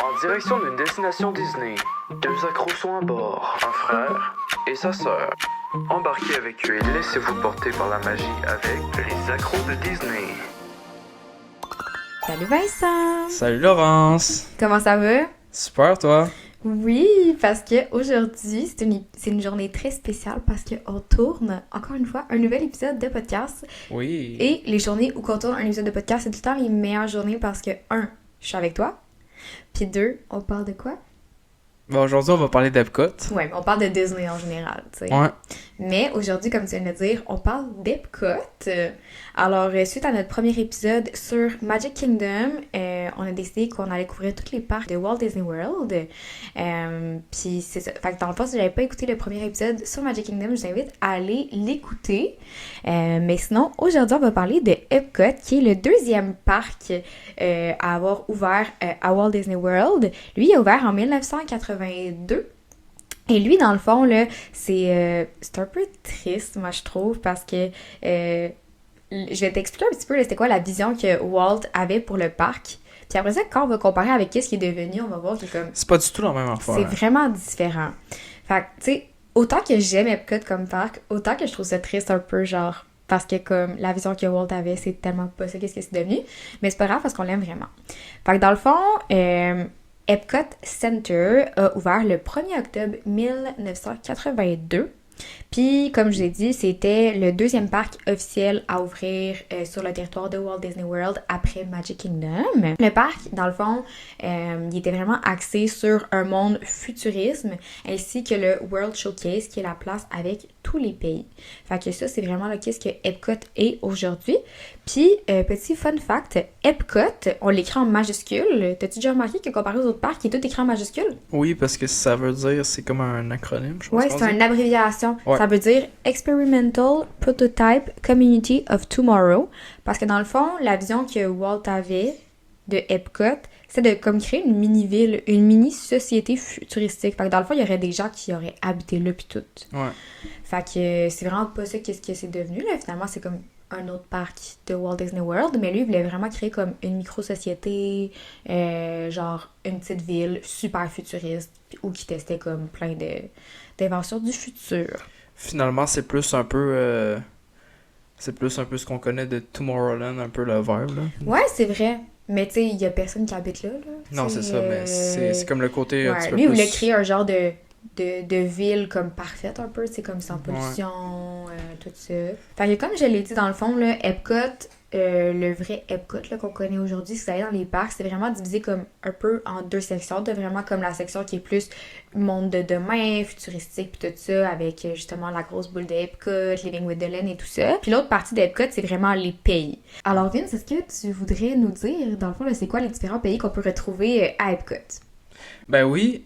En direction d'une destination Disney, deux accros sont à bord, un frère et sa sœur. Embarquez avec eux et laissez-vous porter par la magie avec les accros de Disney. Salut Vincent! Salut Laurence! Comment ça va? Super, toi? Oui, parce que aujourd'hui, c'est une journée très spéciale parce qu'on tourne, encore une fois, un nouvel épisode de podcast. Oui. Et les journées où on tourne un épisode de podcast, c'est tout le temps les meilleures journées parce que, un, je suis avec toi. Puis deux, on parle de quoi? Bon, aujourd'hui, on va parler d'Epcot. Ouais, mais on parle de Disney en général, tu sais. Ouais. Mais aujourd'hui, comme tu viens de le dire, on parle d'Epcot. Alors, suite à notre premier épisode sur Magic Kingdom, on a décidé qu'on allait couvrir tous les parcs de Walt Disney World. Puis c'est ça. Fait que dans le fond, si vous n'avez pas écouté le premier épisode sur Magic Kingdom, je vous invite à aller l'écouter. Mais sinon, aujourd'hui, on va parler de Epcot, qui est le deuxième parc à avoir ouvert à Walt Disney World. Lui, il a ouvert en 1982. Et lui, dans le fond, là, c'est un peu triste, moi, je trouve, parce que je vais t'expliquer un petit peu, là, c'était quoi la vision que Walt avait pour le parc. Puis après ça, quand on va comparer avec ce qui est devenu, on va voir qu'il est comme... C'est pas du tout la même affaire. C'est vraiment différent. Fait que, tu sais, autant que j'aime Epcot comme parc, autant que je trouve ça triste un peu, genre... Parce que, comme, la vision que Walt avait, c'est tellement pas ça qu'est-ce que c'est devenu. Mais c'est pas grave parce qu'on l'aime vraiment. Fait que, dans le fond... Epcot Center a ouvert le 1er octobre 1982. Puis, comme je l'ai dit, c'était le deuxième parc officiel à ouvrir sur le territoire de Walt Disney World après Magic Kingdom. Le parc, dans le fond, il était vraiment axé sur un monde futurisme ainsi que le World Showcase, qui est la place avec tous les pays. Fait que ça, c'est vraiment là, qu'est-ce que Epcot est aujourd'hui. Puis, petit fun fact, Epcot, on l'écrit en majuscule. T'as-tu déjà remarqué que comparé aux autres parcs, il est tout écrit en majuscule? Oui, parce que ça veut dire, c'est comme un acronyme, je pense. Ouais, c'est une abréviation. Ouais. Ça veut dire Experimental Prototype Community of Tomorrow. Parce que dans le fond, la vision que Walt avait de Epcot, c'est de comme créer une mini-ville, une mini-société futuristique. Fait que dans le fond, il y aurait des gens qui auraient habité là pis tout. Ouais. Fait que c'est vraiment pas ça qu'est-ce que c'est devenu, là. Finalement, c'est comme un autre parc de Walt Disney World, mais lui, il voulait vraiment créer comme une micro-société, genre une petite ville super futuriste, où qui testait comme plein d'inventions du futur. Finalement, c'est plus un peu ce qu'on connaît de Tomorrowland, un peu le vibe, là. Ouais, c'est vrai. Mais tu sais, il y a personne qui habite là. Non, c'est ça, mais c'est comme le côté un petit peu lui, il plus... voulait créer un genre de ville comme parfaite un peu, tu sais, comme sans pollution, tout ça. Fait que comme je l'ai dit dans le fond, là, Epcot, le vrai Epcot là, qu'on connaît aujourd'hui, si vous allez dans les parcs, c'est vraiment divisé comme un peu en deux sections. De vraiment comme la section qui est plus monde de demain, futuristique, puis tout ça, avec justement la grosse boule d'Epcot, Living with the Land et tout ça. Puis l'autre partie d'Epcot, c'est vraiment les pays. Alors Vince, est-ce que tu voudrais nous dire, dans le fond, là, c'est quoi les différents pays qu'on peut retrouver à Epcot? Ben oui,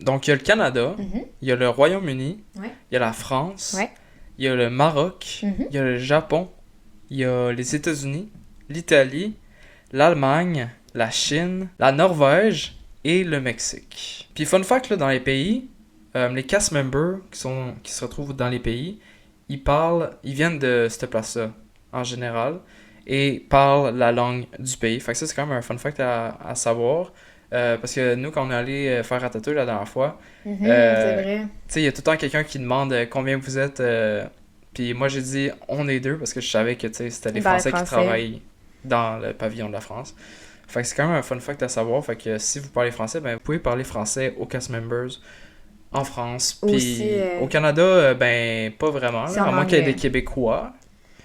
donc il y a le Canada, il y a le Royaume-Uni, Ouais. il y a la France, Ouais. il y a le Maroc, il y a le Japon, il y a les États-Unis, l'Italie, l'Allemagne, la Chine, la Norvège et le Mexique. Puis fun fact, là, dans les pays, les cast members qui se retrouvent dans les pays, ils viennent de cette place-là, en général, et parlent la langue du pays. Fait que ça, c'est quand même un fun fact à savoir. Parce que nous, quand on est allé faire Ratatouille la dernière fois, C'est vrai. tu sais, il y a tout le temps quelqu'un qui demande combien vous êtes. Puis moi, j'ai dit on est deux parce que je savais que c'était les Français qui travaillent dans le pavillon de la France. Fait que c'est quand même un fun fact à savoir. Fait que si vous parlez français, ben vous pouvez parler français aux cast members en France. Puis au Canada, ben pas vraiment. Là, à moins qu'il y ait des Québécois.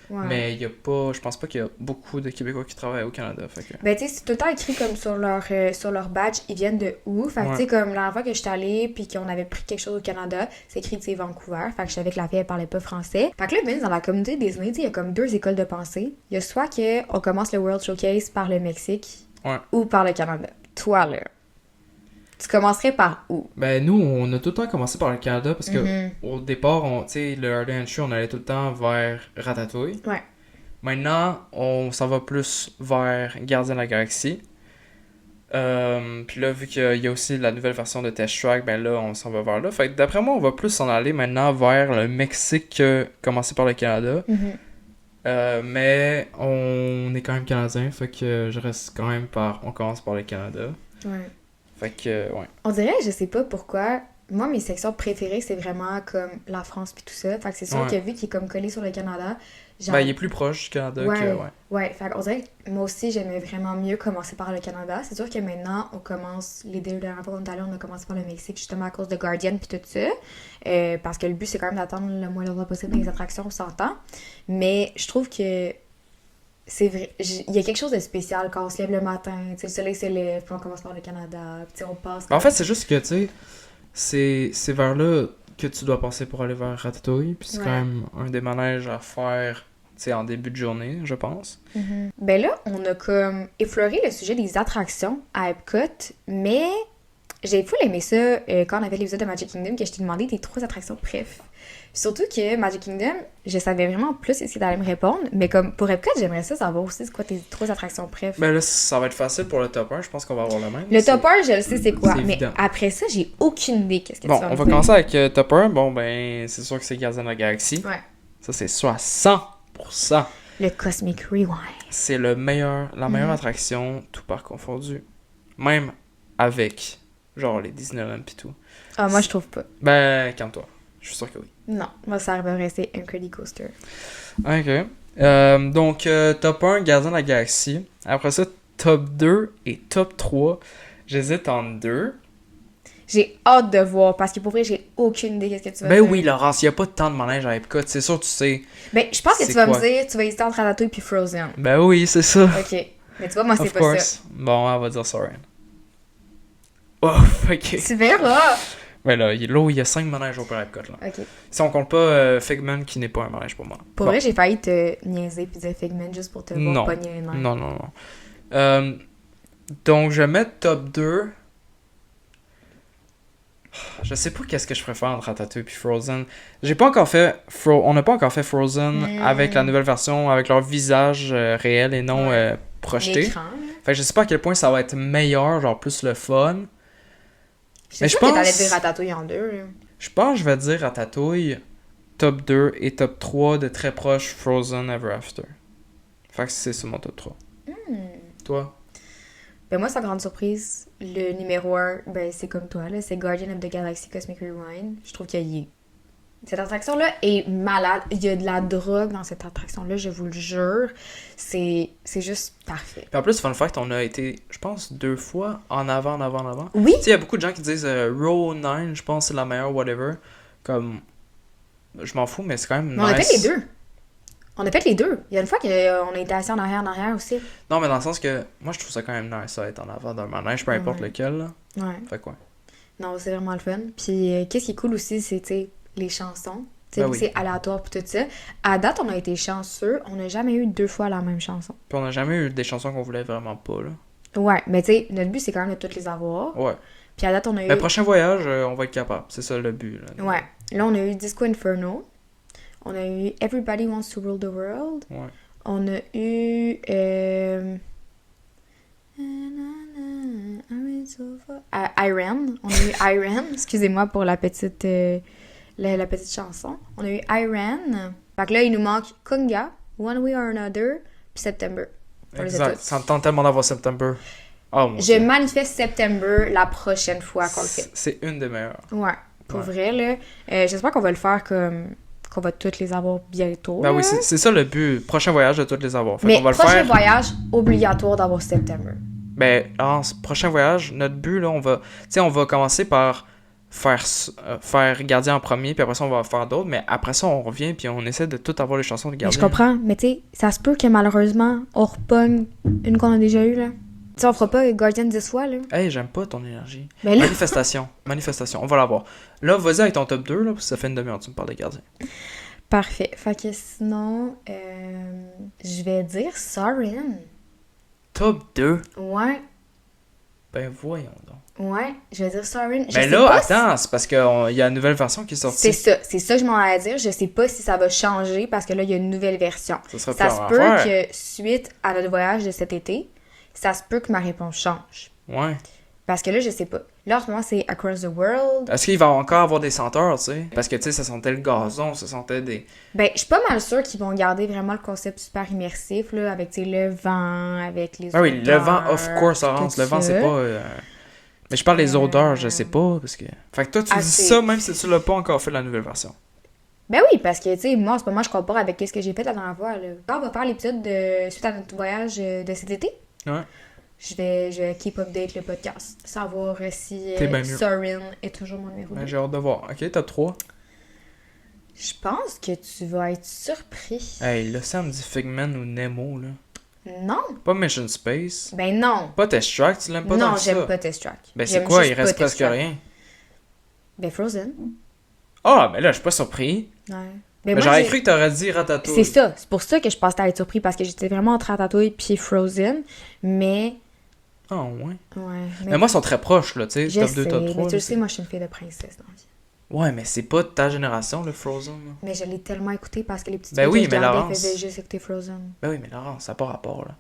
Ouais. Mais il y a pas, je pense pas qu'il y a beaucoup de Québécois qui travaillent au Canada. Fait que... Ben, tu sais, c'est tout le temps écrit comme sur leur badge, ils viennent de où. Fait que, tu sais, comme la dernière fois que j'étais allée puis qu'on avait pris quelque chose au Canada, c'est écrit, tu sais, Vancouver. Fait que je savais que la fille, elle parlait pas français. Fait que là, ben, dans la communauté Disney, tu sais, il y a comme deux écoles de pensée. Il y a soit qu'on commence le World Showcase par le Mexique ou par le Canada. Toi, là, tu commencerais par où? Ben, nous, on a tout le temps commencé par le Canada parce que au départ, tu sais, le Early Entry, on allait tout le temps vers Ratatouille. Ouais. Maintenant, on s'en va plus vers Gardien de la Galaxie. Puis là, vu qu'il y a aussi la nouvelle version de Test Track, ben là, on s'en va vers là. Fait que d'après moi, on va plus s'en aller maintenant vers le Mexique que commencer par le Canada. Mais on est quand même Canadien, fait que je reste quand même on commence par le Canada. Ouais. Fait que, ouais. On dirait, je sais pas pourquoi, moi, mes sections préférées, c'est vraiment comme la France puis tout ça. Fait que c'est sûr Ouais. que vu qu'il est comme collé sur le Canada, genre... Ben, il est plus proche du Canada que, Ouais, ouais. ouais. Fait qu'on dirait que moi aussi, j'aimais vraiment mieux commencer par le Canada. C'est sûr que maintenant, on commence, les deux dernières fois qu'on est allé, on a commencé par le Mexique, justement à cause de Guardian puis tout ça. Parce que le but, c'est quand même d'attendre le moins longtemps possible dans les attractions, on s'entend. Mais je trouve que c'est vrai, il y a quelque chose de spécial quand on se lève le matin, tu sais, le soleil se lève, puis on commence par le Canada, puis tu sais, on passe... En fait, c'est juste que, tu sais, c'est vers là que tu dois passer pour aller vers Ratatouille, puis c'est Ouais. quand même un des manèges à faire, tu sais, en début de journée, je pense. Mhm. Ben là, on a comme effleuré le sujet des attractions à Epcot, mais j'ai full aimé ça quand on avait l'épisode de Magic Kingdom, que je t'ai demandé tes 3 attractions préf. Surtout que Magic Kingdom, je savais vraiment plus ce que t'allais me répondre, mais comme pour Epcot, j'aimerais ça savoir aussi c'est quoi tes 3 attractions préf. Ben là, ça va être facile pour le top 1, je pense qu'on va avoir le même. Le top 1, je le sais c'est quoi, c'est mais évident. après ça, j'ai aucune idée qu'est-ce que Bon, tu vas on me va dire. commencer avec top 1. Bon, ben, c'est sûr que c'est Gardien de la Galaxie. Ouais. Ça, c'est sûr à 100%. Le Cosmic Rewind. C'est la meilleure Mhm. attraction, tout par confondu. Même avec, genre, les Disneyland pis tout. Ah, moi, je trouve pas. Ben, calme-toi. Je suis sûr que oui. Non, moi, ça va rester Incredicoaster. Ok. Donc, top 1, Gardien de la Galaxie. Après ça, top 2 et top 3. J'hésite entre deux. J'ai hâte de voir, parce que pour vrai, j'ai aucune idée qu'est-ce que tu vas Ben dire. oui, Laurence, il n'y a pas tant de manège à Epcot. C'est sûr, tu sais. Ben, je pense que C'est tu vas quoi? me dire, tu vas hésiter entre Ratatouille puis Frozen. Ben oui, c'est ça. Ok. Mais tu vois, moi, c'est Of pas ça. course. Bon, on va dire Soarin'. Oh, ok. Tu verras! Ben là, il y a 5 manèges au Père Epcot, là. Ok. Si on compte pas Figment, qui n'est pas un manège pour moi. Pour Bon. vrai, j'ai failli te niaiser puis dire Figment juste pour te voir Non. pogner les nerfs. Non, non, non. Donc, je vais mettre top 2. Je sais pas qu'est-ce que je préfère entre Ratatouille et Frozen. J'ai pas encore fait on n'a pas encore fait Frozen avec la nouvelle version, avec leur visage réel et non projeté. L'écran, là. Fait que je sais pas à quel point ça va être meilleur, genre plus le fun. Je Mais suis je sûre que t'allais pense- dire Ratatouille en deux. Là. Je pense que je vais dire Ratatouille, top 2 et top 3 de très proche Frozen Ever After. Fait que c'est sur mon top 3. Toi? Ben moi, sans grande surprise, le numéro 1, ben c'est comme toi, là, c'est Guardian of the Galaxy Cosmic Rewind. Je trouve cette attraction-là est malade. Il y a de la drogue dans cette attraction-là, je vous le jure. C'est juste parfait. Puis en plus, fun fact, on a été, je pense, 2 fois en avant. Oui! Tu sais, il y a beaucoup de gens qui disent Row 9, je pense, c'est la meilleure, whatever. Comme, je m'en fous, mais c'est quand même Mais on a nice. fait les deux. On a fait les deux. Il y a une fois qu'on a été assis en arrière aussi. Non, mais dans le sens que, moi, je trouve ça quand même nice, ça, être en avant d'un manège, peu importe Ouais. lequel, là. Ouais. Fait quoi? Non, c'est vraiment le fun. Puis, qu'est-ce qui est cool aussi, c'est, tu sais, les chansons. Tu sais, Ben vu oui. que c'est aléatoire puis tout ça. À date, on a été chanceux. On n'a jamais eu 2 fois la même chanson. Puis on n'a jamais eu des chansons qu'on voulait vraiment pas, là. Ouais, mais tu sais, notre but, c'est quand même de toutes les avoir. Ouais. Puis à date, on a eu... Le prochain voyage, on va être capable. C'est ça le but, là. Ouais. Là, on a eu Disco Inferno. On a eu Everybody Wants to Rule the World. Ouais. On a eu... Iron. On a eu Iron. Excusez-moi pour la petite, la petite chanson. On a eu Iron. Fait que là, il nous manque Conga, One Way or Another, puis September. Pour les Exact. études. Ça me tente tellement d'avoir September. Oh mon Je Dieu. manifeste September la prochaine fois qu'on le fait. C'est une des meilleures. Ouais, pour Ouais. vrai, là. J'espère qu'on va le faire comme... qu'on va toutes les avoir bientôt. Ben là. oui, c'est ça le but. Prochain voyage de toutes les avoir. Fait Mais qu'on va le prochain faire. voyage, obligatoire d'avoir September. Ben, en ce prochain voyage, notre but, là, on va commencer par faire Gardien en premier, puis après ça, on va faire d'autres, mais après ça, on revient, puis on essaie de tout avoir les chansons de Mais Gardien. je comprends, mais tu sais, ça se peut que malheureusement, on repogne une qu'on a déjà eue, là. Tu sais, on fera pas Guardian 10 fois, là. Hey, j'aime pas ton énergie. Mais là, Manifestation, on va l'avoir. Là, vas-y avec ton top 2, là, parce que ça fait une demi-heure que tu me parles de Gardien. parfait. Fait que sinon, je vais dire Sorin. Top 2? Ouais, Ben voyons donc. ouais, je vais dire Sorin. Ben là, attends, c'est parce qu'il y a une nouvelle version qui est sortie. C'est ça que je m'en allais dire. Je sais pas si ça va changer parce que là, il y a une nouvelle version. Ça serait Ça plus se en peut affaire. que, suite à notre voyage de cet été, ça se peut que ma réponse change. Ouais. Parce que là, je sais pas. Là, en ce moment, c'est Across the World. Est-ce qu'il va encore avoir des senteurs, tu sais? Parce que, tu sais, ça sentait le gazon, ça sentait des... Ben, je suis pas mal sûre qu'ils vont garder vraiment le concept super immersif, là, avec, tu sais, le vent, avec les Ah oui, le vent, of odeurs, course, tout Laurence. Le vent, ça. c'est pas... Mais Mais je parle des odeurs, je sais pas, parce que... Fait que toi, tu dis ça même si tu l'as pas encore fait la nouvelle version. Ben oui, parce que, tu sais, moi, en ce moment, je compare avec ce que j'ai fait la dernière fois, là. Quand on va faire l'épisode suite à notre voyage de cet été, Ouais. je vais keep update le podcast. Savoir si T'es bien mieux. Sorin est toujours mon numéro 2. Ben, j'ai hâte de voir. Ok, top 3. Je pense que tu vas être surpris. Hey, là, ça me dit Figment ou Nemo, là. Non. Pas Mission Space. Ben non. Pas Test Track, tu l'aimes pas Non, tant que ça? j'aime pas Test Track. Ben c'est J'aime quoi, juste il reste pas Test presque Track. rien. Ben Frozen. Ah, ben là, je suis pas surpris. Ouais. Ben, j'aurais cru que t'aurais dit Ratatouille. C'est ça. C'est pour ça que je pense que t'allais être surpris, parce que j'étais vraiment entre Ratatouille puis Frozen. Mais... Ah, ouais. Ouais. Mais moi, ils sont très proches, là, tu sais. Je Top sais, 2, top 3. mais tu le sais, moi, je suis une fille de princesse dans la vie. Ouais, mais c'est pas ta génération, le Frozen, là. Mais je l'ai tellement écouté parce que les petites Ben filles oui, que je mais gardais Laurence- faisaient juste écouter Frozen. Ben oui, mais Laurence, ça n'a pas rapport, là.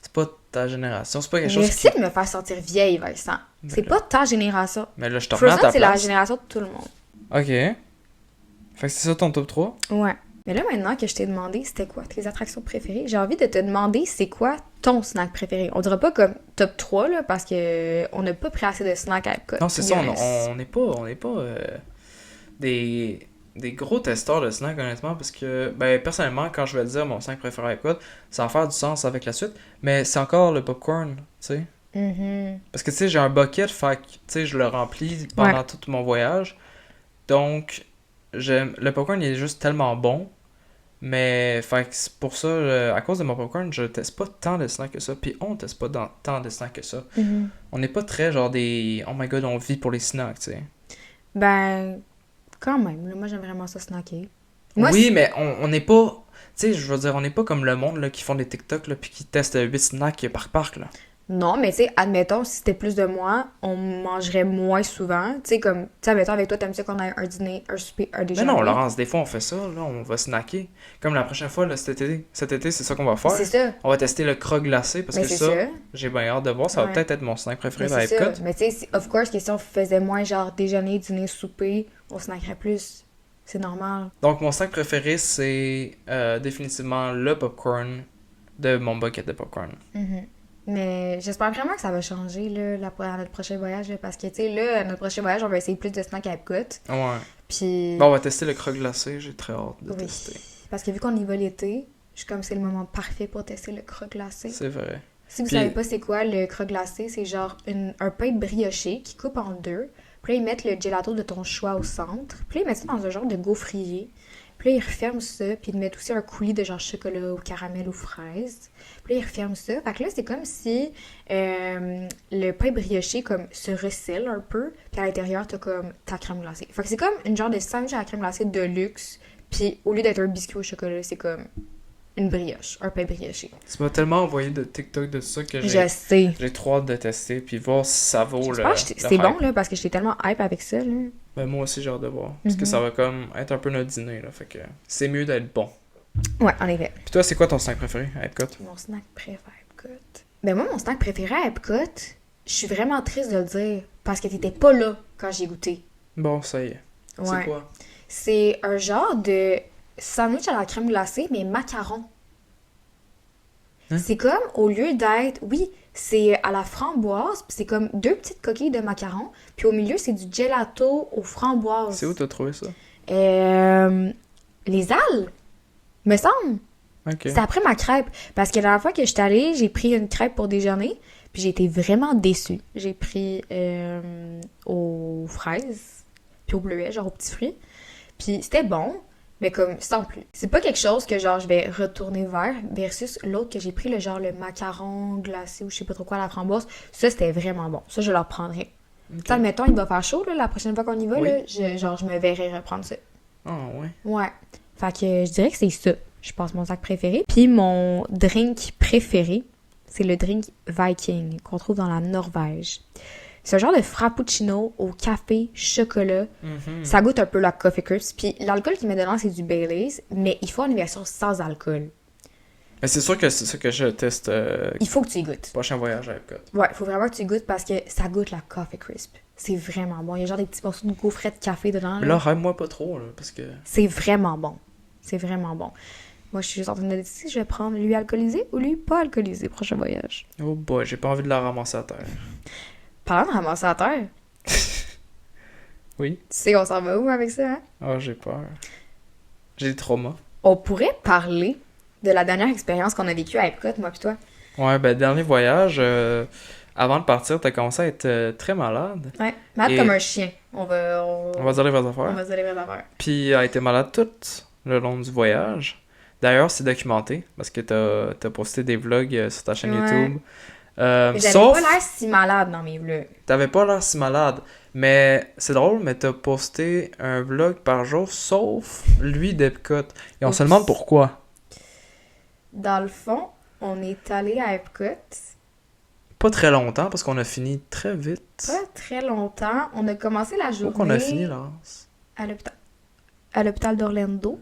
C'est pas ta génération, c'est pas quelque chose Merci qui... de me faire sentir vieille, Vincent. Ben C'est là. pas ta génération. Mais là, je te remets à Frozen, ta c'est la place. génération de tout le monde. Ok. Fait que c'est ça ton top 3? Ouais. Mais là, maintenant que je t'ai demandé c'était quoi tes attractions préférées, j'ai envie de te demander c'est quoi ton snack préféré. On dirait pas comme top 3, là, parce que on n'a pas pris assez de snacks à Epcot. Non, c'est ça, on n'est pas, des gros testeurs de snacks, honnêtement, parce que, ben, personnellement, quand je vais dire mon snack préféré à Epcot, ça va faire du sens avec la suite, mais c'est encore le popcorn, tu sais. Mhm. Parce que, tu sais, j'ai un bucket, fait que, tu sais, je le remplis pendant Ouais. tout mon voyage. Donc, le popcorn, il est juste tellement bon. Mais, fait que c'est pour ça, à cause de mon popcorn, je teste pas tant de snacks que ça. Puis on teste pas tant de snacks que ça. Mhm. On n'est pas très genre des... Oh my god, on vit pour les snacks, tu sais. Ben, quand même. Là, moi, j'aime vraiment ça snacker. Moi, Oui, mais on n'est pas... Tu sais, je veux dire, on n'est pas comme le monde là, qui font des TikTok là, puis qui testent 8 snacks par parc, là. non, mais tu sais, admettons, si c'était plus de moi, on mangerait moins souvent. Tu sais, comme, tu sais, admettons, avec toi, t'aimes ça qu'on ait un dîner, un souper, un Mais déjeuner. non, Laurence, des fois on fait ça, là, on va snacker. Comme la prochaine fois, là, cet été, c'est ça qu'on va faire. C'est ça. On va tester le croque glacé, parce Mais que c'est ça, ça. j'ai bien hâte de voir, ça va Ouais. peut-être être mon snack préféré Mais à c'est ça. Epcot. Mais tu sais, of course, que si on faisait moins genre déjeuner, dîner, souper, on snackerait plus. C'est normal. Donc mon snack préféré, c'est définitivement le popcorn de mon bucket de popcorn. Mhm. Mais j'espère vraiment que ça va changer là, à notre prochain voyage. Là, parce que, tu sais, là, à notre prochain voyage, on va essayer plus de snacks à Epcot. Ouais. Puis. Bon, on va tester le croque glacé, j'ai très hâte de oui. tester. Parce que vu qu'on y va l'été, je suis comme c'est le moment parfait pour tester le croque glacé. C'est vrai. Si vous Puis- savez pas c'est quoi le croque glacé, c'est genre un pain de brioché qui coupe en deux. Puis là, ils mettent le gelato de ton choix au centre. Puis là, ils mettent ça dans un genre de gaufrier. Puis là, ils referment ça. Puis ils mettent aussi un coulis de genre chocolat ou caramel ou fraise. Puis là, ils referment ça. Fait que là, c'est comme si le pain brioché comme se recèle un peu. Puis à l'intérieur, t'as comme ta crème glacée. Fait que c'est comme une genre de sandwich à la crème glacée de luxe. Puis au lieu d'être un biscuit au chocolat, c'est comme une brioche, un pain brioché. Tu m'as tellement envoyé de TikTok de ça que Je j'ai sais. trop hâte de tester, puis voir si ça vaut le. J'espère que c'est bon, là, parce que j'étais tellement hype avec ça, là. Ben, moi aussi, j'ai hâte de voir. Parce que Mhm. ça va comme être un peu notre dîner, là. Fait que c'est mieux d'être bon. Ouais, en effet. Puis toi, c'est quoi ton snack préféré à Epcot? Mon snack préféré à Epcot. Ben moi, mon snack préféré à Epcot, je suis vraiment triste de le dire, parce que t'étais pas là quand j'ai goûté. Bon, ça y est. Ouais. C'est quoi? C'est un genre de sandwich à la crème glacée, mais macaron. Hein? C'est comme, au lieu d'être... Oui, c'est à la framboise, puis c'est comme 2 petites coquilles de macaron, puis au milieu, c'est du gelato aux framboises. C'est où t'as trouvé ça? Les Halles, me semble. Ok. C'est après ma crêpe. Parce que la dernière fois que j'étais allée, j'ai pris une crêpe pour déjeuner. Puis j'ai été vraiment déçue. J'ai pris aux fraises. Puis aux bleuets, genre aux petits fruits. Puis c'était bon, mais comme sans plus. C'est pas quelque chose que genre je vais retourner vers. Versus l'autre que j'ai pris, le genre le macaron glacé ou je sais pas trop quoi à la framboise. Ça, c'était vraiment bon. Ça, je le reprendrai. Ok. Tu sais, admettons, il va faire chaud là, la prochaine fois qu'on y va. Oui. Là, je me verrai reprendre ça. Ah, ouais. Ouais. Fait que je dirais que c'est ça. Je pense mon sac préféré. Puis mon drink préféré, c'est le drink Viking qu'on trouve dans la Norvège. C'est un genre de frappuccino au café, chocolat. Mhm. Ça goûte un peu la Coffee Crisp. Puis l'alcool qu'ils mettent dedans, c'est du Baileys, mais il faut une version sans alcool. Mais c'est sûr que c'est ça que je teste Il faut que tu y goûtes. prochain voyage à Epcot. Ouais, il faut vraiment que tu y goûtes parce que ça goûte la Coffee Crisp. C'est vraiment bon. Il y a genre des petits morceaux de gaufret de café dedans. Mais là, rêve-moi pas trop, là, parce que... C'est vraiment bon. C'est vraiment bon. Moi, je suis juste en train de décider si je vais prendre lui alcoolisé ou lui pas alcoolisé prochain voyage. Oh boy, j'ai pas envie de la ramasser à terre. Parlant de ramasser à terre, Oui. tu sais, on s'en va où avec ça, hein? Ah, j'ai peur. J'ai des traumas. On pourrait parler de la dernière expérience qu'on a vécue à Epcot, moi pis toi. Ouais, ben, dernier voyage, avant de partir, t'as commencé à être très malade. Ouais, malade Et- comme un chien. On va dire les vraies affaires. on va se dire les vraies affaires. Puis a été malade tout le long du voyage. D'ailleurs, c'est documenté parce que t'as posté des vlogs sur ta chaîne Ouais. YouTube. Mais j'avais Sauf, pas l'air si malade dans mes vlogs. t'avais pas l'air si malade. Mais c'est drôle, mais t'as posté un vlog par jour, sauf lui d'Epcot. Et on se Oups. demande pourquoi. Dans le fond, on est allé à Epcot Pas très longtemps parce qu'on a fini très vite. pas très longtemps. On a commencé la Où journée qu'on a fini là? à l'hôpital d'Orlando.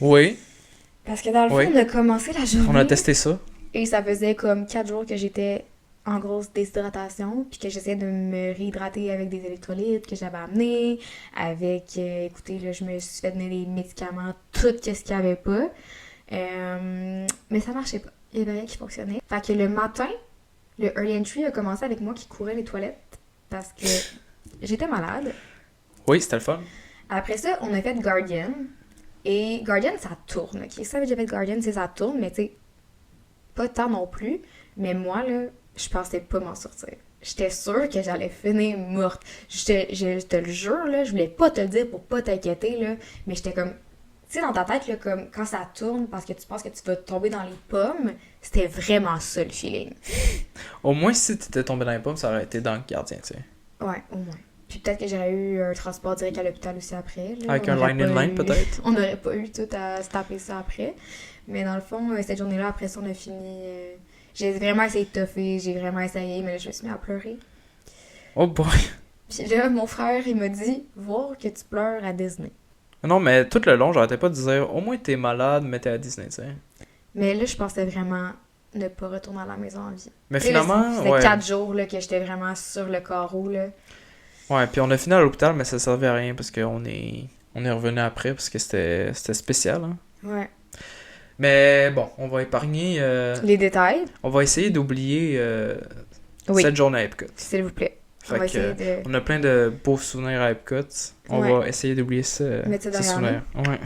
Oui, Parce que dans le fond, Oui. on a commencé la journée on a testé ça. et ça faisait comme 4 jours que j'étais en grosse déshydratation, puis que j'essayais de me réhydrater avec des électrolytes que j'avais amenés, avec, écoutez, là, je me suis fait donner des médicaments, tout ce qu'il n'y avait pas. Mais ça marchait pas. Il y avait rien qui fonctionnait. Fait que le matin, le early entry a commencé avec moi qui courais les toilettes parce que j'étais malade. Oui, c'était le fun. Après ça, on a fait Guardian. Et Guardian, ça tourne, ok? Ça, j'ai fait Guardian, c'est ça tourne, mais tu sais, pas tant non plus. Mais moi, là, je pensais pas m'en sortir. J'étais sûre que j'allais finir morte. Je te le jure, là, je voulais pas te le dire pour pas t'inquiéter, là, mais j'étais comme... Tu sais, dans ta tête, là, comme quand ça tourne parce que tu penses que tu vas tomber dans les pommes, c'était vraiment ça, le feeling. Au moins, si t'étais tombé dans les pommes, ça aurait été dans le gardien, tu sais. Ouais, au moins. Puis peut-être que j'aurais eu un transport direct à l'hôpital aussi après. Là. Avec On un aurait line in pas line, eu- peut-être. On n'aurait pas eu tout à se taper ça après. Mais dans le fond, cette journée-là, après ça, on a fini... J'ai vraiment essayé de toffer, j'ai vraiment essayé, mais là, je me suis mis à pleurer. Oh boy. Puis là, mon frère, il m'a dit « Voir que tu pleures à Disney. Non, mais tout le long, j'arrêtais pas de dire au moins t'es malade, mais t'es à Disney, tu sais. » Mais là, je pensais vraiment ne pas retourner à la maison en vie. Mais Tu sais, là, finalement, ça faisait ouais. 4 jours là, que j'étais vraiment sur le carreau, là. Ouais, puis on a fini à l'hôpital, mais ça servait à rien parce qu'on est revenu après parce que c'était spécial, hein. Ouais. Mais bon, on va épargner. Les détails, On va essayer d'oublier oui, cette journée à Epcot. s'il vous plaît. On Fait va que, essayer de... on a plein de beaux souvenirs à Epcot. On Ouais. va essayer d'oublier Mettre ça ces derrière souvenirs. Ouais.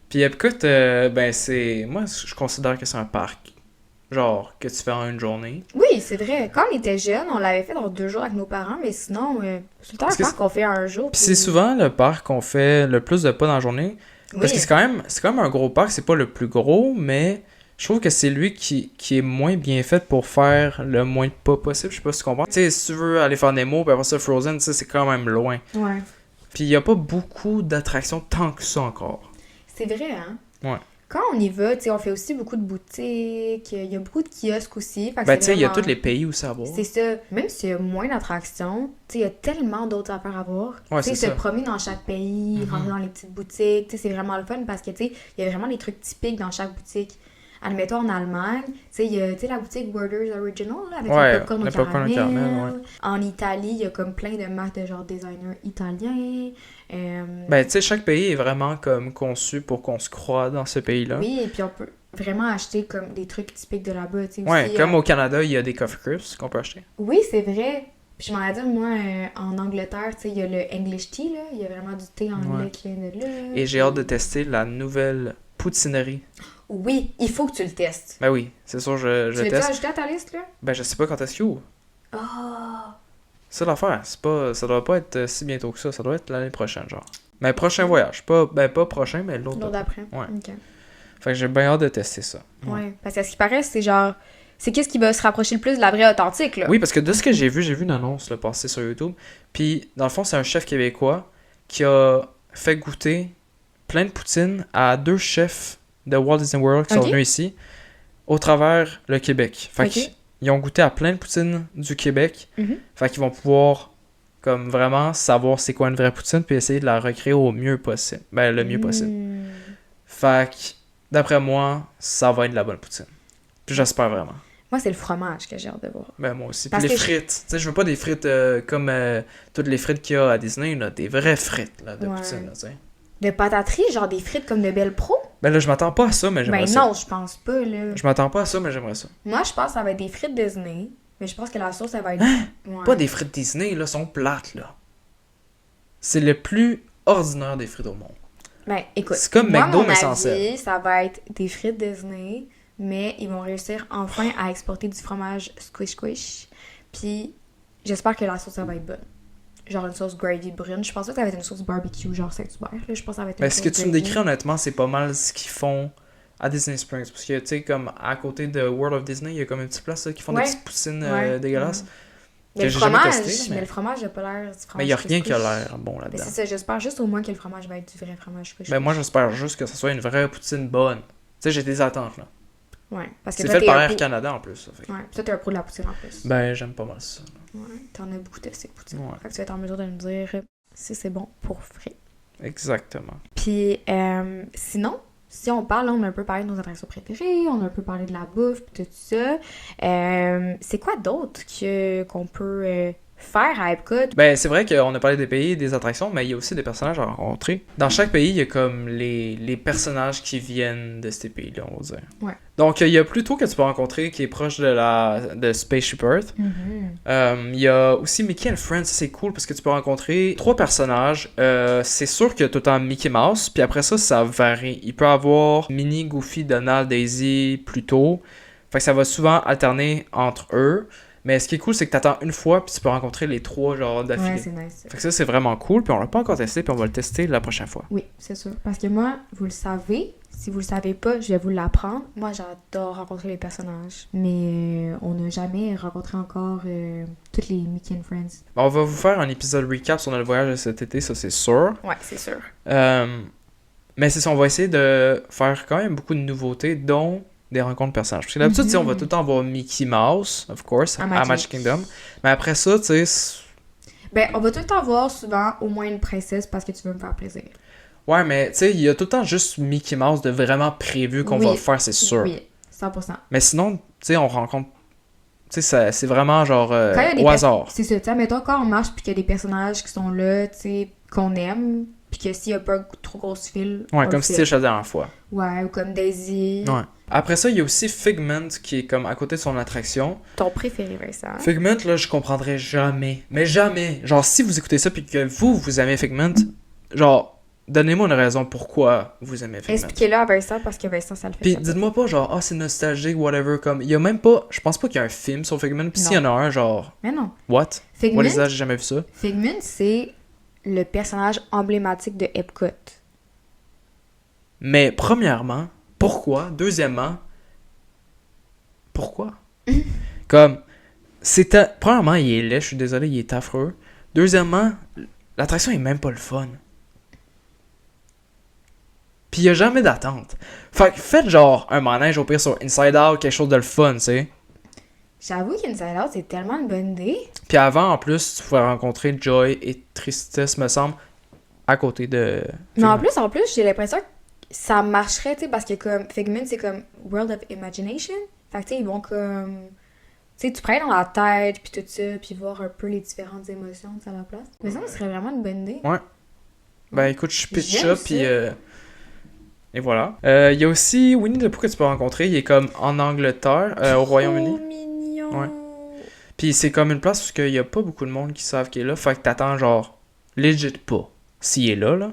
Puis Epcot, ben c'est... Moi, je considère que c'est un parc. Genre, que tu fais en une journée. Oui, c'est vrai. Quand on était jeunes, on l'avait fait dans 2 jours avec nos parents, mais sinon, c'est le temps Parce que un parc qu'on fait en un jour. Puis c'est souvent le parc qu'on fait le plus de pas dans la journée. Parce que c'est quand même un gros parc. C'est pas le plus gros, mais je trouve que c'est lui qui est moins bien fait pour faire le moins de pas possible. Je sais pas si tu comprends. Tu sais, si tu veux aller faire Nemo, puis après ça Frozen, tu sais, c'est quand même loin. Ouais. Puis il y a pas beaucoup d'attractions tant que ça encore. C'est vrai, hein? Ouais. Quand on y va, tu sais, on fait aussi beaucoup de boutiques, il y a beaucoup de kiosques aussi. Fait que Ben c'est tu sais, il y a vraiment- tous les pays où ça va. C'est ça. Même s'il y a moins d'attractions, tu sais, il y a tellement d'autres affaires à voir. Ouais, Tu sais, c'est se ça. promener dans chaque pays, Mhm. rentrer dans les petites boutiques, tu sais, c'est vraiment le fun parce que, tu sais, il y a vraiment des trucs typiques dans chaque boutique. Admettons, en Allemagne, tu sais, il y a tu sais, la boutique Werther's Original, là, avec Ouais, le popcorn au le popcorn au caramel. caramel, ouais. En Italie, il y a comme plein de marques de genre designers italiens. Ben tu sais, chaque pays est vraiment comme conçu pour qu'on se croie dans ce pays-là. Oui, et puis on peut vraiment acheter comme des trucs typiques de là-bas, tu sais. Ouais, aussi, comme au Canada, il y a des coffee crisps qu'on peut acheter. Oui, c'est vrai. Puis je m'en ai dit, moi, en Angleterre, tu sais, il y a le English tea, là. Il y a vraiment du thé anglais Ouais. qui vient de là. Et j'ai hâte de tester la nouvelle poutinerie. Oui, il faut que tu le testes. Ben oui, c'est sûr, je Tu l'as-tu teste. ajouté à ta liste, là? Ben je sais pas quand est-ce qu'il ouvre. Oh! C'est l'affaire, ça doit pas être si bientôt que ça doit être l'année prochaine, genre. Mais prochain voyage, pas prochain, mais l'autre. L'autre d'après. Ouais. OK. Fait que j'ai bien hâte de tester ça. Ouais. Parce qu'à ce qui paraît, c'est genre... C'est qu'est-ce qui va se rapprocher le plus de la vraie authentique, là? Oui, parce que de ce que j'ai vu une annonce là, passer sur YouTube. Puis, dans le fond, c'est un chef québécois qui a fait goûter plein de poutines à 2 chefs de Walt Disney World qui sont Ok. venus ici au travers le Québec. Fait Ok. qu'ils ont goûté à plein de poutines du Québec. Mhm. Fait qu'ils vont pouvoir comme vraiment savoir c'est quoi une vraie poutine puis essayer de la recréer au mieux possible. Ben, le mieux possible. Mm. Fait que, d'après moi, ça va être de la bonne poutine. Puis j'espère vraiment. Moi, c'est le fromage que j'ai hâte de voir. Ben moi aussi. Puis Parce les que frites. Tu sais, je veux pas des frites comme toutes les frites qu'il y a à Disney, là. Des vraies frites là, de Ouais. poutine, là, tu sais. De pataterie, genre des frites comme de Belle Pro? Ben là, je m'attends pas à ça, mais j'aimerais Ben ça. non, je pense pas, là. Je m'attends pas à ça, mais j'aimerais ça. Moi, je pense que ça va être des frites Disney, Mais je pense que la sauce, elle va être... Ouais. Pas des frites Disney, là, sont plates, là. C'est le plus ordinaire des frites au monde. Ben, écoute, C'est comme moi, McDo, mon mais sans avis, ça va être des frites Disney, mais ils vont réussir enfin à exporter du fromage squish squish. Puis, j'espère que la sauce, ça va être bonne. Genre une sauce gravy brune. Je pense pas que ça va être une sauce barbecue, genre Saint-Hubert. Là, je pense que ça va être une Ben, ce que sauce tu me gravy. décris, honnêtement, c'est pas mal ce qu'ils font à Disney Springs. Parce que, tu sais, comme à côté de World of Disney, il y a comme une petite place là, qui font des Ouais. petites poutines Ouais. dégueulasses. Mais le j'ai jamais fromage, testé, mais le fromage, il a pas l'air du fromage. Mais il y a rien qui a squish. l'air bon Ben, là-dedans. c'est ça, j'espère juste au moins que le fromage va être du vrai fromage squish. Ben, moi, j'espère juste que ça soit une vraie poutine bonne. Tu sais, j'ai des attentes, là. Ouais, parce que C'est toi, fait t'es par un Air pro. Canada en plus. Ça fait. Ouais, toi, t'es un pro de la poutine en plus. Ben, j'aime pas mal ça. Ouais, t'en as beaucoup testé, poutine. Ouais. Fait que tu vas être en mesure de me dire si c'est bon pour vrai. Exactement. Puis, sinon, si on parle, là, on a un peu parlé de nos attractions préférées, on a un peu parlé de la bouffe, pis tout ça. C'est quoi d'autre qu'on peut faire à Epcot? Ben, c'est vrai qu'on a parlé des pays et des attractions, mais il y a aussi des personnages à rencontrer. Dans chaque pays, il y a comme les personnages qui viennent de ces pays-là, on va dire. Ouais. Donc, il y a Pluto que tu peux rencontrer qui est proche de Spaceship Earth. Il y a aussi Mickey and Friends, ça c'est cool parce que tu peux rencontrer 3 personnages. C'est sûr qu'il y a tout le temps Mickey Mouse, puis après ça varie. Il peut avoir Minnie, Goofy, Donald, Daisy, Pluto. Fait que ça va souvent alterner entre eux. Mais ce qui est cool, c'est que t'attends une fois, puis tu peux rencontrer les 3 genre d'affilée. Ouais, c'est nice. Fait que ça, c'est vraiment cool, puis on l'a pas encore testé, puis on va le tester la prochaine fois. Oui, c'est sûr. Parce que moi, vous le savez, si vous le savez pas, je vais vous l'apprendre. Moi, j'adore rencontrer les personnages. Mais on n'a jamais rencontré encore toutes les Mickey and Friends. On va vous faire un épisode recap sur notre voyage de cet été, ça c'est sûr. Ouais, c'est sûr. Mais c'est ça, on va essayer de faire quand même beaucoup de nouveautés, dont des rencontres personnages. Parce que d'habitude, tu sais, on va tout le temps voir Mickey Mouse, of course, à Magic Kingdom. Mais après ça, tu sais... Ben, on va tout le temps voir souvent au moins une princesse parce que tu veux me faire plaisir. Ouais, mais tu sais, il y a tout le temps juste Mickey Mouse de vraiment prévu qu'on Oui. va le faire, c'est sûr. Oui, 100%. Mais sinon, tu sais, on rencontre... Tu sais, c'est vraiment genre Quand il y a des au hasard. C'est ça, tu sais, mettons quand on marche puis qu'il y a des personnages qui sont là, tu sais, qu'on aime, puis que s'il y a pas un trop gros fil, on Ouais, le comme fait. Stitch la dernière fois. Ouais, ou comme Daisy. Ouais. Après ça, il y a aussi Figment qui est comme à côté de son attraction. Ton préféré, Vincent. Figment, là, je comprendrais jamais. Mais jamais. Genre, si vous écoutez ça puis que vous aimez Figment, genre, donnez-moi une raison pourquoi vous aimez Figment. Expliquez-le à Vincent parce que Vincent, ça le fait. Puis ça. dites-moi pas genre, c'est nostalgique, whatever, comme, il y a même pas, je pense pas qu'il y a un film sur Figment, puis s'il y en a un, genre, Mais non. what? Figment, What is that? J'ai jamais vu ça. Figment, c'est le personnage emblématique de Epcot. Mais premièrement, pourquoi? Deuxièmement, pourquoi? Comme, premièrement, il est laid, je suis désolé, il est affreux. Deuxièmement, l'attraction est même pas le fun. Puis il y a jamais d'attente. Fait que faites genre un manège au pire sur Inside Out, quelque chose de le fun, tu sais. J'avoue qu'Inside Out, c'est tellement une bonne idée. Puis avant, en plus, tu pouvais rencontrer Joy et Tristesse, me semble, à côté de... Mais en Figment. plus, j'ai l'impression que ça marcherait, tu sais, parce que comme Figment, c'est comme World of Imagination. Fait que tu sais, ils vont comme... Tu sais, tu prends dans la tête, puis tout ça, puis voir un peu les différentes émotions à la place. Mais ça serait vraiment une bonne idée. Ouais. Ben écoute, je pitch J'aime ça, puis... ça. Et voilà. Il y a aussi Winnie the Pooh que tu peux rencontrer. Il est comme en Angleterre, au Royaume-Uni. Oh, mignon! Ouais. Puis c'est comme une place où il y a pas beaucoup de monde qui savent qu'il est là. Fait que t'attends genre legit pas s'il est là. Ouais.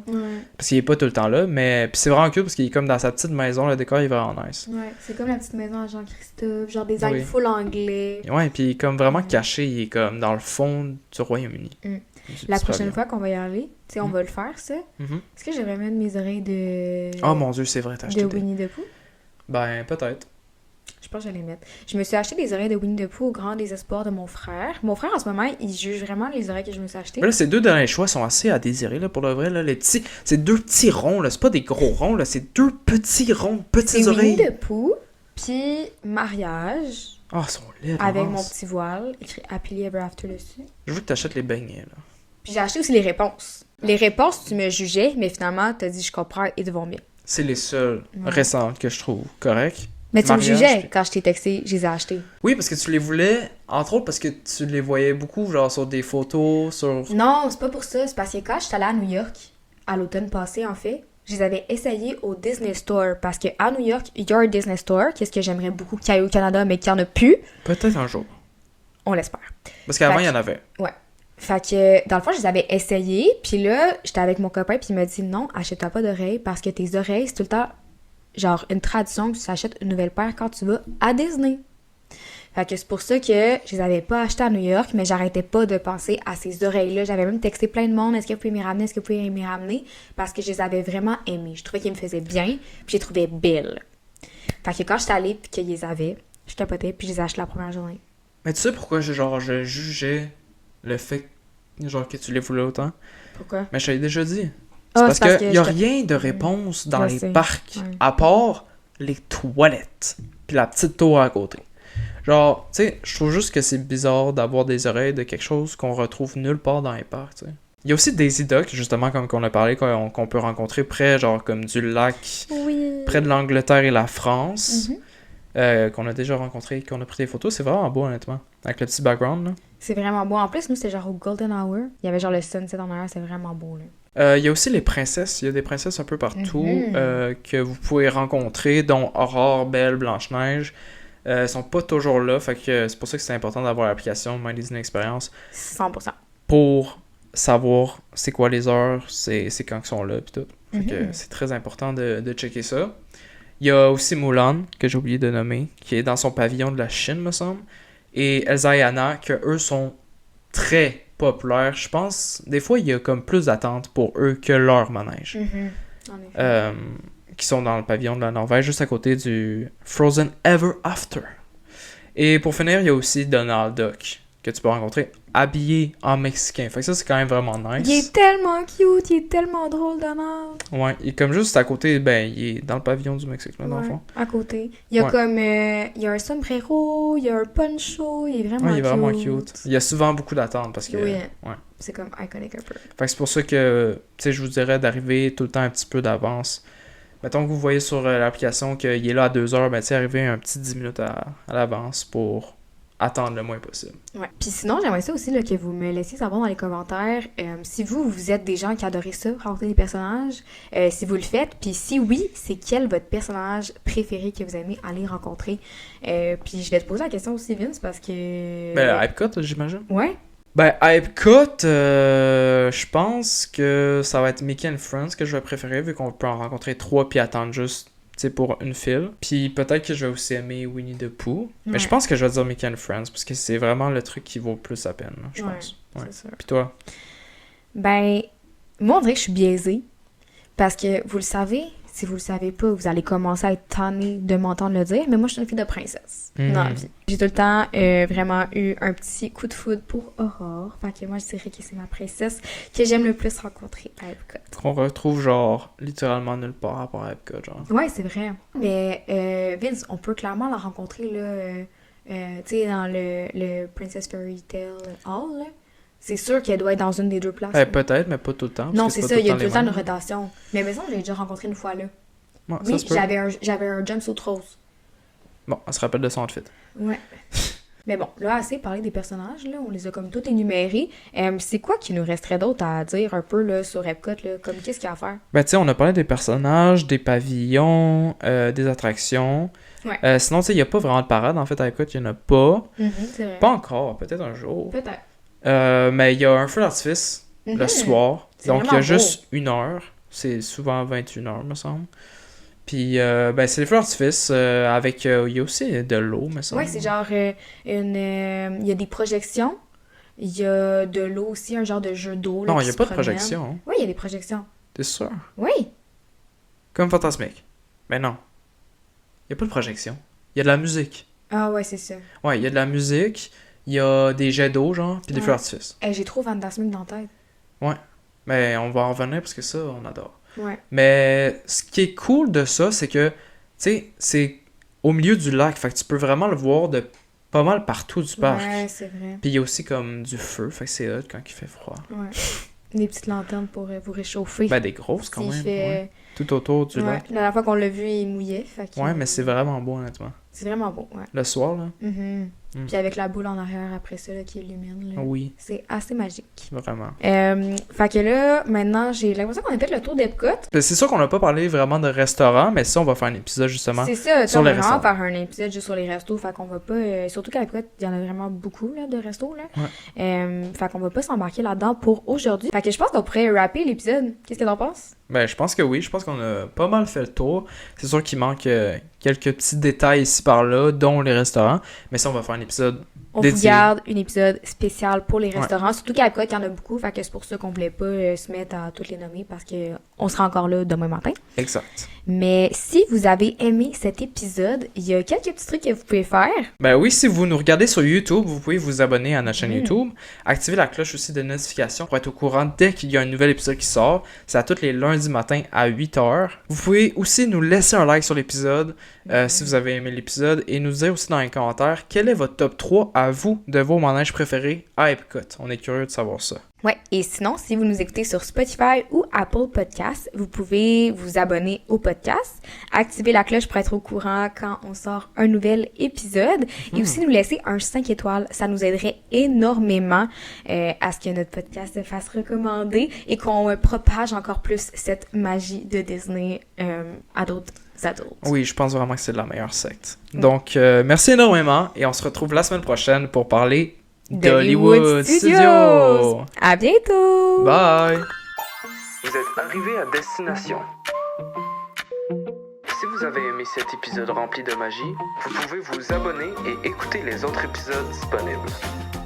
Parce qu'il est pas tout le temps là. Mais puis c'est vraiment cool parce qu'il est comme dans sa petite maison. Le décor est vraiment nice. Ouais, c'est comme la petite maison à Jean-Christophe, genre des Oui. full anglais. Ouais, puis il est comme vraiment Ouais. caché. Il est comme dans le fond du Royaume-Uni. Mm. C'est La super prochaine bien. fois qu'on va y aller, tu sais, on Mm. va le faire, ça. Mhm. Est-ce que j'aimerais mettre mes oreilles de... Oh mon dieu, c'est vrai, t'as acheté de des... Winnie the Pooh? Ben, peut-être. Je pense que j'allais mettre. Je me suis acheté des oreilles de Winnie the Pooh au grand désespoir de mon frère. Mon frère, en ce moment, il juge vraiment les oreilles que je me suis achetées. Mais là, ces deux derniers choix sont assez à désirer, là, pour le vrai, là. Les petits... C'est 2 petits ronds, là. C'est pas des gros ronds, là. C'est 2 petits ronds, petites C'est oreilles. Winnie the Pooh, puis mariage, Ah, ils sont laids, avec Laurence. mon petit voile, écrit Happily Ever After dessus. Je veux que t'achètes les beignets, là. Puis j'ai acheté aussi les réponses. Les réponses, tu me jugeais, mais finalement, t'as dit je comprends et ils vont bien. C'est les seules Ouais. récentes que je trouve correctes. Mais tu Mariage, me jugeais puis- quand je t'ai texté, je les ai achetés. Oui, parce que tu les voulais, entre autres parce que tu les voyais beaucoup, genre sur des photos, sur... Non, c'est pas pour ça. C'est parce que quand j'étais allée à New York, à l'automne passé en fait, je les avais essayés au Disney Store. Parce qu'à New York, il y a un Disney Store, qu'est-ce que j'aimerais beaucoup qu'il y ait au Canada, mais qu'il n'y en a plus. Peut-être un jour. On l'espère. Parce qu'avant, Fait il y en avait. Ouais. Fait que, dans le fond, je les avais essayés, puis là, j'étais avec mon copain, puis il m'a dit non, achète-toi pas d'oreilles, parce que tes oreilles, c'est tout le temps, genre, une tradition que tu s'achètes une nouvelle paire quand tu vas à Disney. Fait que c'est pour ça que je les avais pas achetées à New York, mais j'arrêtais pas de penser à ces oreilles-là. J'avais même texté plein de monde, est-ce que vous pouvez m'y ramener, est-ce que vous pouvez m'y ramener, parce que je les avais vraiment aimées. Je trouvais qu'ils me faisaient bien, puis je les trouvais belles. Fait que quand j'étais allée, puis qu'ils les avaient, je capotais, puis je les ai achetées la première journée. Mais tu sais pourquoi je jugeais le fait genre que tu les voulais autant? Pourquoi? Mais je te l'ai déjà dit. Ah, C'est parce qu'il y a rien de réponse dans Je les sais. parcs, Ouais. à part les toilettes, puis la petite tour à côté. Genre, tu sais, je trouve juste que c'est bizarre d'avoir des oreilles de quelque chose qu'on retrouve nulle part dans les parcs, tu sais. Il y a aussi des Duck, justement, comme qu'on a parlé, qu'on peut rencontrer près, genre, comme du lac, Oui. près de l'Angleterre et la France, Mhm. qu'on a déjà rencontré, qu'on a pris des photos. C'est vraiment beau, honnêtement, avec le petit background, là. C'est vraiment beau. En plus, nous, c'était genre au Golden Hour. Il y avait genre le sunset en arrière, c'est vraiment beau, là. Il y a aussi les princesses. Il y a des princesses un peu partout Mhm. que vous pouvez rencontrer, dont Aurore, Belle, Blanche-Neige. Elles sont pas toujours là, fait que c'est pour ça que c'est important d'avoir l'application My Disney Experience 100%. pour savoir c'est quoi les heures, c'est quand ils sont là, pis tout. Fait que Mhm. c'est très important de checker ça. Il y a aussi Mulan, que j'ai oublié de nommer, qui est dans son pavillon de la Chine, me semble. Et Elsa et Anna, que eux sont très populaires. Je pense, des fois, il y a comme plus d'attentes pour eux que leur manège. Mhm. En effet. Qui sont dans le pavillon de la Norvège, juste à côté du Frozen Ever After. Et pour finir, il y a aussi Donald Duck, que tu peux rencontrer habillé en mexicain. Fait que ça, c'est quand même vraiment nice. Il est tellement cute, il est tellement drôle, Donald. Ouais, il est comme juste à côté, ben, il est dans le pavillon du Mexique, là, dans le Ouais, fond. à côté. Il y a Ouais. comme... il y a un sombrero, il y a un poncho, il est vraiment Ouais, il est cute. vraiment cute. Il y a souvent beaucoup d'attentes parce que... Oui. Ouais. C'est comme iconique un peu. Fait que c'est pour ça que, tu sais, je vous dirais d'arriver tout le temps un petit peu d'avance. Mettons que vous voyez sur l'application qu'il est là à 2h, ben, tu sais, arriver un petit 10 minutes à l'avance pour attendre le moins possible. Ouais. Puis sinon, j'aimerais ça aussi là, que vous me laissiez savoir dans les commentaires si vous êtes des gens qui adorez ça, rencontrer des personnages, si vous le faites, puis si oui, c'est quel votre personnage préféré que vous aimez aller rencontrer. Puis je vais te poser la question aussi, Vince, parce que... Ben, Epcot, j'imagine. Ouais? Ben, à Epcot, je pense que ça va être Mickey and Friends que je vais préférer, vu qu'on peut en rencontrer 3 puis attendre juste, tu sais, pour une file. Puis peut-être que je vais aussi aimer Winnie the Pooh. Mais je Ouais. pense que je vais dire Mickey and Friends, parce que c'est vraiment le truc qui vaut plus la peine, là, je Ouais, pense. Ouais. c'est sûr. Puis toi? Ben, moi, on dirait que je suis biaisée. Parce que, vous le savez, si vous le savez pas, vous allez commencer à être tanné de m'entendre le dire, mais moi, je suis une fille de princesse dans la vie. J'ai tout le temps vraiment eu un petit coup de foudre pour Aurore. Fait que moi, je dirais que c'est ma princesse que j'aime le plus rencontrer à Epcot. Qu'on retrouve, genre, littéralement nulle part à part à Epcot, genre. Ouais, c'est vrai. Mais Vince, on peut clairement la rencontrer, là, tu sais, dans le Princess Fairy Tale Hall, là. C'est sûr qu'elle doit être dans une des deux places. Ben, là. peut-être, mais pas tout le temps. parce Non, que c'est pas ça, il y a tout les le temps une mêmes. rotation. Mais maison, j'ai déjà rencontré une fois là. Ouais, ça Oui, se peut. j'avais un jumpsuit rose. Bon, on se rappelle de son outfit. Ouais. Mais bon, là, assez parlé des personnages, là, on les a comme tous énumérés. C'est quoi qu'il nous resterait d'autre à dire un peu là, sur Epcot, là? Comme qu'est-ce qu'il y a à faire? Ben, tu sais, on a parlé des personnages, des pavillons, des attractions. Ouais. Sinon, tu sais, il n'y a pas vraiment de parade, en fait, à Epcot, il n'y en a pas. C'est vrai. Pas encore, peut-être un jour. Peut-être. Mais il y a un feu d'artifice le Mhm. soir. C'est Donc, il y vraiment a juste 1 heure. C'est souvent 21h, me semble. Puis, ben, c'est les feux d'artifice avec... il y a aussi de l'eau, me semble. Ouais, c'est genre il y a des projections. Il y a de l'eau aussi, un genre de jeu d'eau. là, Non, qui il n'y a se pas de promène. projection. Hein. Oui, il y a des projections. T'es sûr? Oui. Comme Fantasmique. Mais non. Il n'y a pas de projection. Il y a de la musique. Ah ouais, c'est ça. Ouais, il y a de la musique, il y a des jets d'eau, genre, puis des Ouais. feux d'artifice. J'ai trop Van Dasmic dans la tête. Mais on va en revenir parce que ça, on adore. Ouais. Mais ce qui est cool de ça, c'est que, tu sais, c'est au milieu du lac, fait que tu peux vraiment le voir de pas mal partout du parc. Ouais, c'est vrai. Puis il y a aussi comme du feu, fait que c'est hot quand il fait froid. Ouais. Des petites lanternes pour vous réchauffer. Ben des grosses quand S'il même. fait- ouais. Tout autour du Ouais, lac. la dernière fois qu'on l'a vu, il mouillait. Fait que- Ouais, mais c'est vraiment beau honnêtement. C'est vraiment beau, ouais. Le soir, là. Mhm. Puis avec la boule en arrière après ça là, qui illumine. Là. Oui. C'est assez magique. Vraiment. Fait que là, maintenant, j'ai l'impression qu'on a fait le tour d'Epcot. C'est sûr qu'on n'a pas parlé vraiment de restaurants, mais ça, on va faire un épisode justement. C'est ça, sur on les va vraiment restaurants. faire un épisode juste sur les restos. Fait qu'on va pas. Surtout qu'à Epcot, il y en a vraiment beaucoup là, de restos. Là. Fait qu'on va pas s'embarquer là-dedans pour aujourd'hui. Fait que je pense qu'on pourrait rapper l'épisode. Qu'est-ce que t'en penses? Ben, je pense que oui. Je pense qu'on a pas mal fait le tour. C'est sûr qu'il manque quelques petits détails ici par là, dont les restaurants. Mais ça, on va faire un épisode On dédié. vous garde un épisode spécial pour les restaurants. Surtout qu'à Epcot, il y en a beaucoup. Fait que c'est pour ça qu'on voulait pas se mettre à toutes les nommer parce que on sera encore là demain matin. Exact. Mais si vous avez aimé cet épisode, il y a quelques petits trucs que vous pouvez faire. Ben oui, si vous nous regardez sur YouTube, vous pouvez vous abonner à notre chaîne YouTube. Activer la cloche aussi de notification pour être au courant dès qu'il y a un nouvel épisode qui sort. C'est à tous les lundis matin à 8h. Vous pouvez aussi nous laisser un like sur l'épisode si vous avez aimé l'épisode et nous dire aussi dans les commentaires quel est votre top 3 à vous de vos manèges préférés à Epcot. On est curieux de savoir ça. Ouais, et sinon, si vous nous écoutez sur Spotify ou Apple Podcasts, vous pouvez vous abonner au podcast, activer la cloche pour être au courant quand on sort un nouvel épisode et aussi nous laisser un 5 étoiles. Ça nous aiderait énormément à ce que notre podcast se fasse recommander et qu'on propage encore plus cette magie de Disney à d'autres adultes. Oui, je pense vraiment que c'est la meilleure secte. Donc, merci énormément et on se retrouve la semaine prochaine pour parler d'Hollywood Studios. À bientôt! Bye! Vous êtes arrivé à destination. Si vous avez aimé cet épisode rempli de magie, vous pouvez vous abonner et écouter les autres épisodes disponibles.